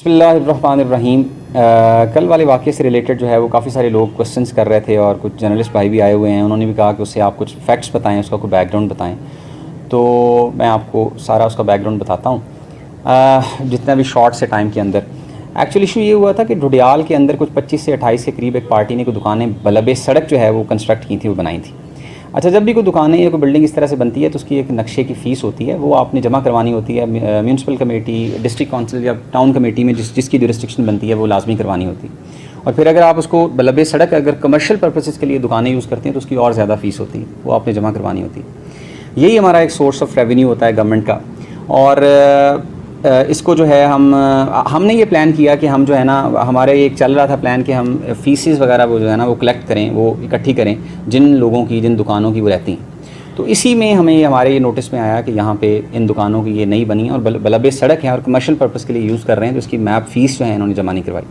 बिस्मिल्लाहिर्रहमानिर्रहीम। कल वाले वाक़े से रिलेटेड जो है वो काफ़ी सारे लोग क्वेश्चंस कर रहे थे और कुछ जर्नलिस्ट भाई भी आए हुए हैं। उन्होंने भी कहा कि उससे आप कुछ फैक्ट्स बताएं, उसका कोई बैकग्राउंड बताएं। तो मैं आपको सारा उसका बैकग्राउंड बताता हूँ जितना भी शॉर्ट से टाइम के अंदर। एक्चुअली इशू ये हुआ था कि ढुडियाल के अंदर कुछ 25 से 28 के करीब एक पार्टी ने कोई दुकानें बलबे सड़क जो है वो कंस्ट्रक्ट की थी, वो बनाई थी। अच्छा, जब भी कोई दुकानें या कोई बिल्डिंग इस तरह से बनती है तो उसकी एक नक्शे की फ़ीस होती है, वो आपने जमा करवानी होती है। म्यूनसिपल कमेटी, डिस्ट्रिक्ट काउंसिल या टाउन कमेटी में जिसकी जुरिस्डिक्शन बनती है वो लाजमी करवानी होती है। और फिर अगर आप उसको बलबे सड़क अगर कमर्शियल पर्पसेस के लिए दुकानें यूज़ करते हैं तो उसकी और ज़्यादा फ़ीस होती है, वो आपने जमा करवानी होती है। यही हमारा एक सोर्स ऑफ रेवेन्यू होता है गवर्नमेंट का। और इसको जो है हमने ये प्लान किया कि हम जो है ना, हमारे एक चल रहा था प्लान कि हम फ़ीसेस वगैरह वो जो है ना वो कलेक्ट करें, वो इकट्ठी करें जिन लोगों की, जिन दुकानों की वो रहती हैं। तो इसी में हमें हमारे ये नोटिस में आया कि यहाँ पे इन दुकानों की ये नई बनी है और बलबे सड़क है और कमर्शियल पर्पज़ के लिए यूज़ कर रहे हैं, तो इसकी मैप फ़ीस जो है इन्होंने जमा नहीं करवाई।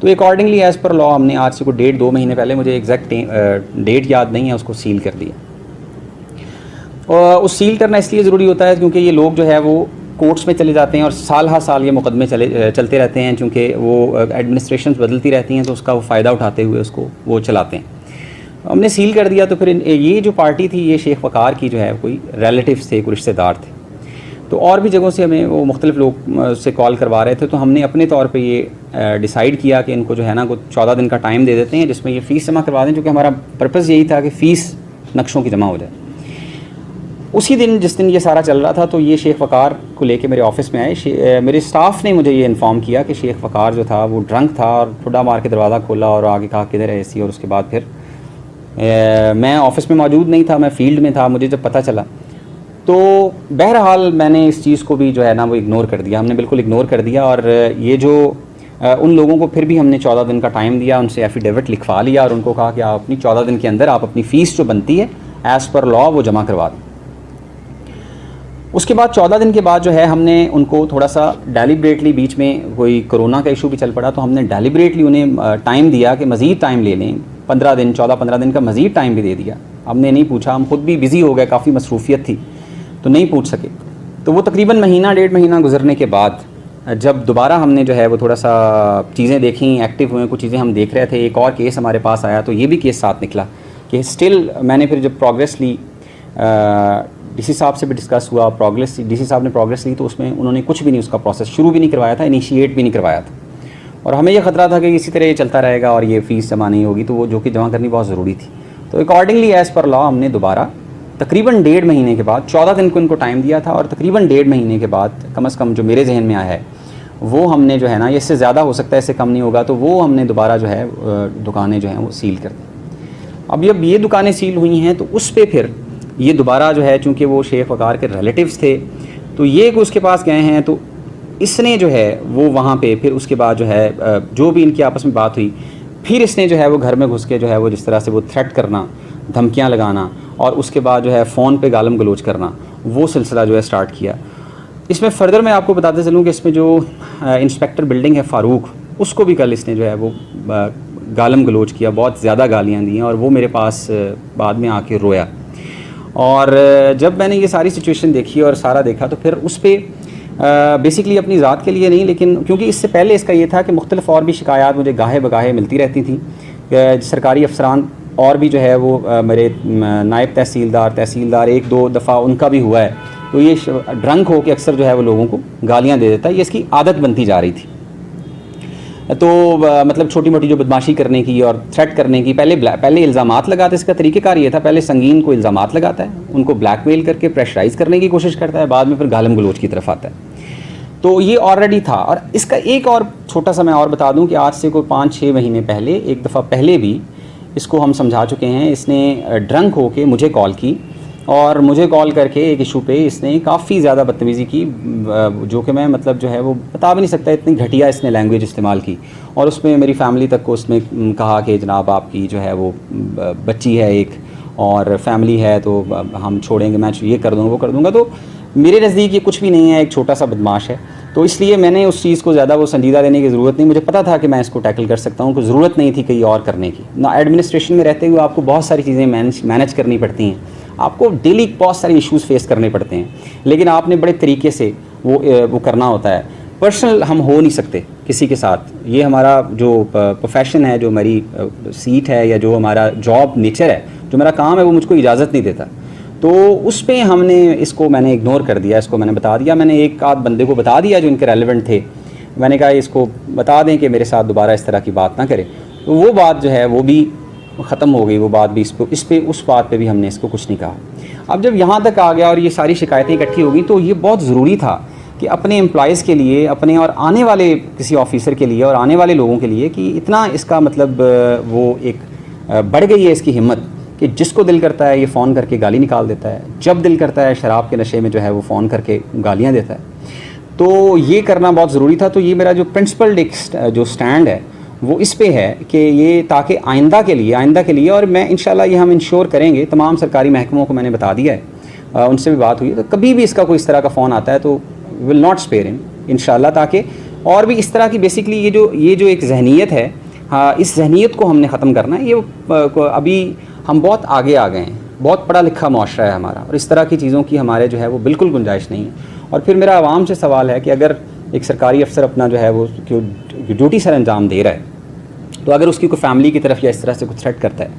तो अकॉर्डिंगली एज़ पर लॉ हमने आज से कोई 1.5-2 महीने पहले, मुझे एग्जैक्ट डेट याद नहीं है, उसको सील कर दिया। और उस सील करना इसलिए ज़रूरी होता है क्योंकि ये लोग जो है वो कोर्ट्स में चले जाते हैं और साल हर साल ये मुकदमे चलते रहते हैं, चूँकि वो एडमिनिस्ट्रेशंस बदलती रहती हैं तो उसका वो फ़ायदा उठाते हुए उसको वो चलाते हैं। हमने सील कर दिया। तो फिर ये जो पार्टी थी ये शेख वक़ार की जो है कोई रिलेटिव्स थे, कोई रिश्तेदार थे। तो और भी जगहों से हमें वो मुख्तलिफ लोग से कॉल करवा रहे थे। तो हमने अपने तौर पर ये डिसाइड किया कि इनको जो है ना को 14 दिन का टाइम दे देते हैं जिसमें ये फ़ीस जमा करवा दें, क्योंकि हमारा पर्पज़ यही था कि फ़ीस नक्शों की जमा हो जाए। उसी दिन जिस दिन ये सारा चल रहा था तो ये शेख वक़ार को लेके मेरे ऑफ़िस में आए। मेरे स्टाफ ने मुझे ये इन्फॉर्म किया कि शेख वक़ार जो था वो ड्रंक था और ठुड्डा मार के दरवाज़ा खोला और आगे कहा किधर है एसी। और उसके बाद फिर मैं ऑफ़िस में मौजूद नहीं था, मैं फ़ील्ड में था। मुझे जब पता चला तो बहरहाल मैंने इस चीज़ को भी जो है ना वो इग्नोर कर दिया, हमने बिल्कुल इग्नोर कर दिया। और ये जो उन लोगों को फिर भी हमने 14 दिन का टाइम दिया, उनसे एफिडेविट लिखवा लिया और उनको कहा कि आप अपनी 14 दिन के अंदर आप अपनी फ़ीस जो बनती है एज़ पर लॉ वो जमा करवा दें। उसके बाद 14 दिन के बाद जो है हमने उनको थोड़ा सा डेलिब्रेटली, बीच में कोई कोरोना का इशू भी चल पड़ा, तो हमने डेलिब्रेटली उन्हें टाइम दिया कि मज़ीद टाइम ले लें, 15 दिन 14-15 दिन का मज़ीद टाइम भी दे दिया। हमने नहीं पूछा, हम खुद भी बिज़ी हो गए, काफ़ी मसरूफियत थी तो नहीं पूछ सके। तो वो तकरीबन महीना 1.5 महीना गुजरने के बाद जब दोबारा हमने जो है वो थोड़ा सा चीज़ें देखी, एक्टिव हुए, कुछ चीज़ें हम देख रहे थे, एक और केस हमारे पास आया तो ये भी केस साथ निकला कि स्टिल मैंने फिर जब प्रोग्रेस ली, डीसी साहब से भी डिस्कस हुआ, डीसी साहब ने प्रोग्रेस ली तो उसमें उन्होंने कुछ भी नहीं, उसका प्रोसेस शुरू भी नहीं करवाया था, इनिशिएट भी नहीं करवाया था। और हमें यह ख़तरा था कि इसी तरह ये चलता रहेगा और ये फ़ीस जमा नहीं होगी, तो वो जो कि जमा करनी बहुत ज़रूरी थी। तो अकॉर्डिंगली एज़ पर लॉ हमने दोबारा तकरीबन 1.5 महीने के बाद 14 दिन को इनको टाइम दिया था और तकरीबन 1.5 महीने के बाद कम से कम जो मेरे जहन में आया है वो हमने जो है ना, इससे ज़्यादा हो सकता है, इससे कम नहीं होगा, तो वो हमने दोबारा जो है दुकानें जो हैं वो सील कर दी। अब ये दुकानें सील हुई हैं तो उस पर फिर ये दोबारा जो है, चूँकि वो शेख वक़ार के रिलेटिव्स थे तो ये उसके पास गए हैं, तो इसने जो है वो वहाँ पे फिर उसके बाद जो है जो भी इनकी आपस में बात हुई, फिर इसने जो है वो घर में घुस के जो है वो जिस तरह से वो थ्रेट करना, धमकियाँ लगाना और उसके बाद जो है फ़ोन पे गालम गलोच करना, वो सिलसिला जो है स्टार्ट किया। इसमें फ़र्दर मैं आपको बताते चलूँ कि इसमें जो इंस्पेक्टर बिल्डिंग है फ़ारूक, उसको भी कल इसने जो है वो गालम गलोच किया, बहुत ज़्यादा गालियाँ दी हैं और वो मेरे पास बाद में आके रोया। और जब मैंने ये सारी सिचुएशन देखी और सारा देखा तो फिर उस पर बेसिकली अपनी ज़ात के लिए नहीं, लेकिन क्योंकि इससे पहले इसका ये था कि मुख्तलिफ़ और भी शिकायत मुझे गाहे बगाहे मिलती रहती थी। सरकारी अफसरान और भी जो है वो मेरे नायब तहसीलदार 1-2 दफ़ा उनका भी हुआ है, तो ये ड्रंक हो के अक्सर जो है वो लोगों को गालियाँ दे देता है, ये इसकी आदत बनती जा रही थी। तो मतलब छोटी मोटी जो बदमाशी करने की और थ्रेट करने की, पहले इल्ज़ामात लगाता है, इसका तरीक़ेकार ये था, पहले संगीन को इल्ज़ामात लगाता है, उनको ब्लैकमेल करके प्रेशराइज़ करने की कोशिश करता है, बाद में फिर गालम गलोच की तरफ आता है। तो ये ऑलरेडी था। और इसका एक और छोटा सा मैं और बता दूं कि आज से कोई 5-6 महीने पहले, एक दफ़ा पहले भी इसको हम समझा चुके हैं। इसने ड्रंक होके मुझे कॉल की और मुझे कॉल करके एक इशू पे इसने काफ़ी ज़्यादा बदतमीज़ी की, जो कि मैं मतलब जो है वो बता भी नहीं सकता, इतनी घटिया इसने लैंग्वेज इस्तेमाल की। और उसमें मेरी फैमिली तक को उसने कहा कि जनाब आपकी जो है वो बच्ची है एक और फैमिली है तो हम छोड़ेंगे, मैं ये कर दूँगा वो कर दूँगा। तो मेरे नज़दीक ये कुछ भी नहीं है, एक छोटा सा बदमाश है। तो इसलिए मैंने उस चीज़ को ज़्यादा वो संजीदा लेने की ज़रूरत नहीं, मुझे पता था कि मैं इसको टैकल कर सकता हूँ, कोई ज़रूरत नहीं थी कहीं और करने की ना। एडमिनिस्ट्रेशन में रहते हुए आपको बहुत सारी चीज़ें मैनेज करनी पड़ती हैं, आपको डेली बहुत सारे इश्यूज़ फेस करने पड़ते हैं, लेकिन आपने बड़े तरीके से वो करना होता है। पर्सनल हम हो नहीं सकते किसी के साथ, ये हमारा जो प्रोफेशन है, जो हमारी सीट है या जो हमारा जॉब नेचर है, जो मेरा काम है, वो मुझको इजाज़त नहीं देता। तो उस पर हमने इसको मैंने इग्नोर कर दिया, इसको मैंने बता दिया, मैंने एक आध बंदे को बता दिया जो इनके रेलिवेंट थे, मैंने कहा इसको बता दें कि मेरे साथ दोबारा इस तरह की बात ना करें। तो वो बात जो है वो भी ख़त्म हो गई, वो बात भी उस बात पे भी हमने इसको कुछ नहीं कहा। अब जब यहाँ तक आ गया और ये सारी शिकायतें इकट्ठी हो गई, तो ये बहुत ज़रूरी था कि अपने एम्प्लॉयज़ के लिए, अपने और आने वाले किसी ऑफिसर के लिए और आने वाले लोगों के लिए कि इतना इसका मतलब वो एक बढ़ गई है इसकी हिम्मत कि जिसको दिल करता है ये फ़ोन करके गाली निकाल देता है, जब दिल करता है शराब के नशे में जो है वो फ़ोन करके गालियाँ देता है। तो ये करना बहुत ज़रूरी था। तो ये मेरा जो प्रिंसिपल जो स्टैंड है वो इस पे है कि ये ताकि आइंदा के लिए और मैं इंशाल्लाह ये हम इंश्योर करेंगे, तमाम सरकारी महकमों को मैंने बता दिया है, उनसे भी बात हुई है, तो कभी भी इसका कोई इस तरह का फ़ोन आता है तो विल नॉट स्पेयर हिम इंशाल्लाह, ताकि और भी इस तरह की बेसिकली ये जो एक जहनीत है, हाँ, इस जहनीत को हमने ख़त्म करना है। ये अभी हम बहुत आगे आ गए हैं, बहुत पढ़ा लिखा मुआशरा है हमारा, और इस तरह की चीज़ों की हमारे जो है वो बिल्कुल गुंजाइश नहीं है। और फिर मेरा आवाम से सवाल है कि अगर एक सरकारी अफसर अपना जो है वो ड्यूटी सर अंजाम दे रहा है, तो अगर उसकी कोई फैमिली की तरफ या इस तरह से कुछ थ्रेट करता है,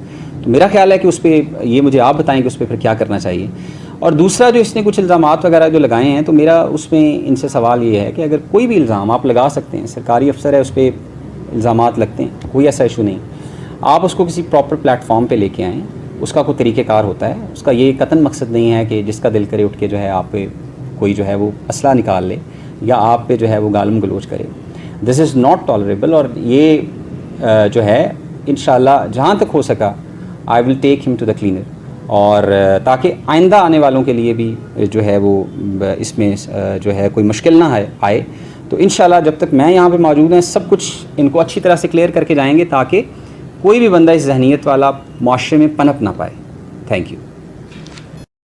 तो मेरा ख्याल है कि उस पर ये मुझे आप बताएं कि उस पर फिर क्या करना चाहिए। और दूसरा जो इसने कुछ इल्ज़ामात वगैरह जो लगाए हैं, तो मेरा उसमें इनसे सवाल ये है कि अगर कोई भी इल्ज़ाम आप लगा सकते हैं, सरकारी अफसर है, उस पर इल्ज़ामात लगते हैं, कोई ऐसा इशू नहीं, आप उसको किसी प्रॉपर प्लेटफॉर्म पर लेके आएँ, उसका कोई तरीक़ेकार होता है। उसका ये कतन मकसद नहीं है कि जिसका दिल करे उठ के जो है आप पे कोई जो है वो असला निकाल ले या आप पे जो है वो गालम गलोच करे। This is not tolerable. और ये जो है इंशाल्लाह जहाँ तक हो सका I will take him to the cleaner, और ताकि आइंदा आने वालों के लिए भी जो है वो इसमें जो है कोई मुश्किल ना आए। तो इंशाल्लाह जब तक मैं यहाँ पे मौजूद हैं सब कुछ इनको अच्छी तरह से क्लियर करके जाएंगे, ताकि कोई भी बंदा इस जहनीत वाला मुआशरे में पनप ना पाए। Thank you.